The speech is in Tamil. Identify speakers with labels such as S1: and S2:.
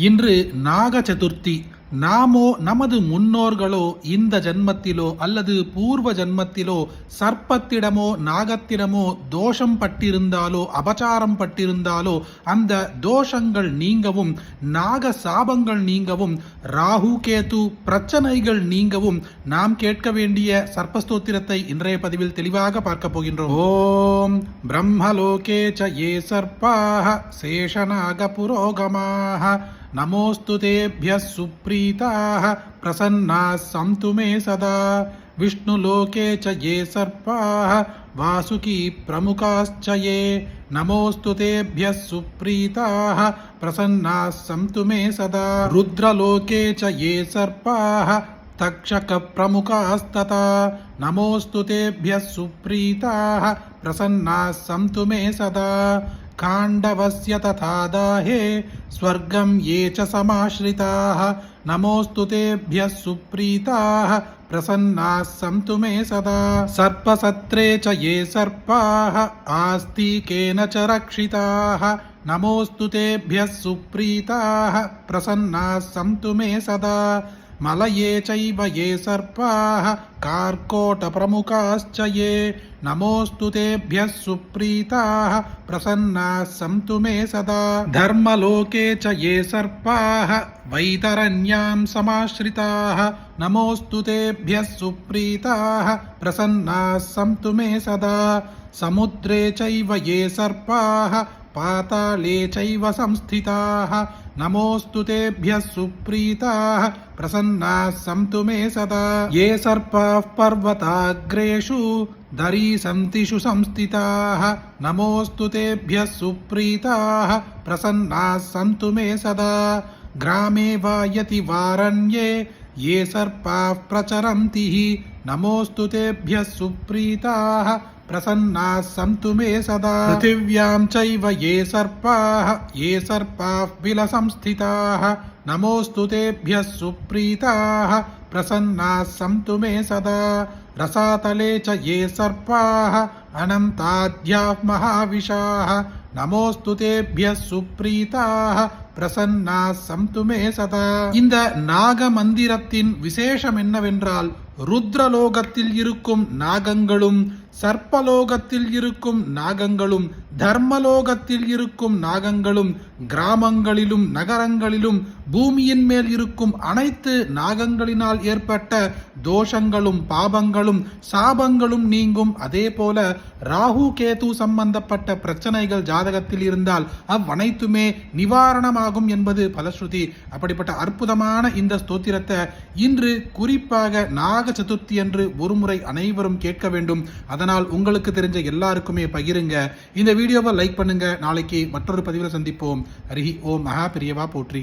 S1: இன்று நாக சதுர்த்தி. நாமோ நமது முன்னோர்களோ இந்த ஜன்மத்திலோ அல்லது பூர்வ ஜன்மத்திலோ சர்ப்பத்திடமோ நாகத்திடமோ தோஷம் பட்டிருந்தாலோ அபச்சாரம் பட்டிருந்தாலோ அந்த தோஷங்கள் நீங்கவும், நாக சாபங்கள் நீங்கவும், ராகு கேது பிரச்சனைகள் நீங்கவும் நாம் கேட்க வேண்டிய சர்ப்பஸ்தோத்திரத்தை இன்றைய பதிவில் தெளிவாக பார்க்க போகின்றோம். ஓம் பிரம்மலோகே ச ஏ சர்ப்பாஹ சேஷநாக புரோகமாஹ நமோஸ்து தேப்யः சுப்ரீதாः பிரசன்னாः சந்து மே சதா. விஷ்ணுலோகே ச ये सर्पाः वासुकी प्रमुखाश्च ये नमोऽस्तु तेभ्यः सुप्रीताः प्रसन्नाः सन्तु मे सदा. रुद्रलोके च ये सर्पाः तक्षकप्रमुखास्तथा नमोऽस्तु तेभ्यः सुप्रीताः प्रसन्नाः सन्तु मे सदा. खाण्डवस्य तथा दाहे स्वर्गं ये च समाश्रिताः नमोऽस्तु तेभ्यः सुप्रीताः प्रसन्नाः सन्तु मे सदा. सर्पसत्रे च ये सर्पाः आस्तिकेन च रक्षिताः नमोऽस्तु तेभ्यः सुप्रीताः प्रसन्नाः सन्तु मे सदा. मलये चैव ये सर्पाः कार्कोटप्रमुखाश्च ये नमोऽस्तु तेभ्यः सुप्रीताः प्रसन्नाः सन्तु मे सदा. धर्मलोके च ये सर्पाः वैतरण्यां समाश्रिताः नमोऽस्तु तेभ्यः सुप्रीताः प्रसन्नाः सन्तु मे सदा. समुद्रे चैव ये सर्पाः पाताले चैव संस्थिताः नमोऽस्तु तेभ्यः सुप्रीताः प्रसन्नाः सन्तु मे सदा. ये सर्पाः पर्वताग्रेषु दरीसन्तिषु संस्थिताः नमोऽस्तु तेभ्यः सुप्रीताः प्रसन्नाः सन्तु मे सदा. ग्रामे वा यतिवारण्ये ये सर्पाः प्रचरन्ति नमोऽस्तु तेभ्यः सुप्रीताः प्रसन्नाः सन्तु मे सदा. पृथिव्यां चैव ये सर्पाः विलसंस्थिताः नमोऽस्तु तेभ्यः सुप्रीताः प्रसन्नाः सन्तु मे सदा. रसातले च ये सर्पाः अनन्ताद्याः महाविशाः நமோஸ்து தேப்யः சுப்ரீதாः பிரசன்னாः சந்து மே சதா. இந்த நாக மந்திரத்தின் விசேஷம் என்னவென்றால், ருத்ரலோகத்தில் இருக்கும் நாகங்களும், சர்ப்பலோகத்தில் இருக்கும் நாகங்களும், தர்மலோகத்தில் இருக்கும் நாகங்களும், கிராமங்களிலும் நகரங்களிலும் பூமியின் மேல் இருக்கும் அனைத்து நாகங்களினால் ஏற்பட்ட தோஷங்களும் பாபங்களும் சாபங்களும் நீங்கும். அதே போல ராகு கேது சம்பந்தப்பட்ட பிரச்சனைகள் ஜாதகத்தில் இருந்தால் அவ்வனைத்துமே நிவாரணமாகும் என்பது பலஸ்ருதி. அப்படிப்பட்ட அற்புதமான இந்த ஸ்தோத்திரத்தை இன்று குறிப்பாக நாக சதுர்த்தி என்று ஒருமுறை அனைவரும் கேட்க வேண்டும். அதனால் உங்களுக்கு தெரிஞ்ச எல்லாருக்குமே பகிருங்க. இந்த வீடியோவை லைக் பண்ணுங்க. நாளைக்கு மற்றொரு பதிவில் சந்திப்போம். ஹரி ஓம். மகா பெரியவா போற்றி.